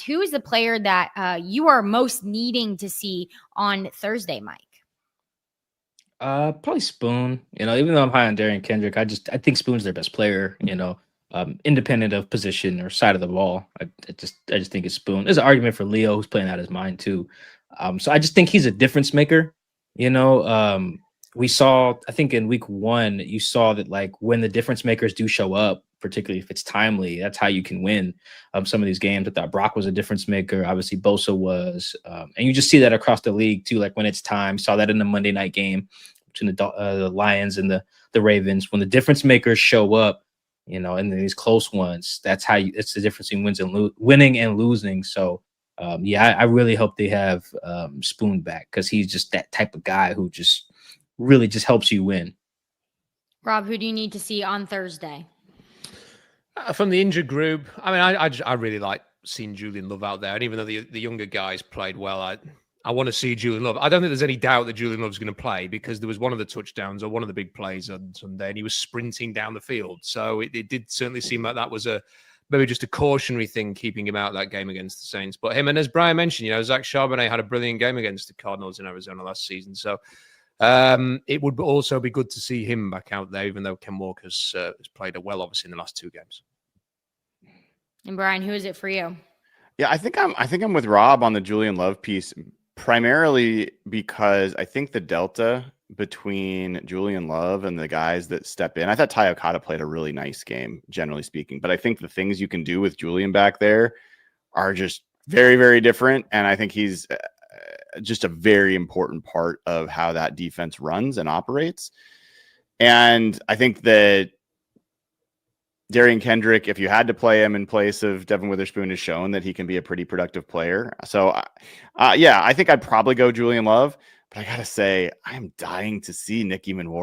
who is the player that you are most needing to see on Thursday, Mike? Probably Spoon. Even though I'm high on Darian Kendrick, I think Spoon's their best player. Independent of position or side of the ball. I just think it's Spoon. There's an argument for Leo, who's playing out his mind too. So I just think he's a difference maker. We saw, I think in week 1, you saw that like when the difference makers do show up, particularly if it's timely, that's how you can win some of these games. I thought Brock was a difference maker. Obviously, Bosa was. And you just see that across the league too. Like when it's time, saw that in the Monday night game between the Lions and the Ravens. When the difference makers show up, in these close ones, that's how it's the difference between winning and losing. So, I really hope they have Spoon back, because he's just that type of guy who just really just helps you win. Rob, who do you need to see on Thursday? From the injured group, I mean, I really like seeing Julian Love out there. And even though the younger guys played well, I want to see Julian Love. I don't think there's any doubt that Julian Love's going to play, because there was one of the touchdowns or one of the big plays on Sunday, and he was sprinting down the field. So it did certainly seem like that was maybe just a cautionary thing, keeping him out of that game against the Saints. But him, and as Brian mentioned, Zach Charbonnet had a brilliant game against the Cardinals in Arizona last season. So it would also be good to see him back out there, even though Ken Walker's has played well, obviously, in the last 2 games. And Brian, who is it for you? Yeah, I think I'm with Rob on the Julian Love piece, primarily because I think the delta between Julian Love and the guys that step in, I thought Ty Okada played a really nice game, generally speaking, but I think the things you can do with Julian back there are just very, very different. And I think he's just a very important part of how that defense runs and operates. And I think that Darian Kendrick, if you had to play him in place of Devon Witherspoon, has shown that he can be a pretty productive player. So, I think I'd probably go Julian Love, but I got to say, I am dying to see Nicky Manwar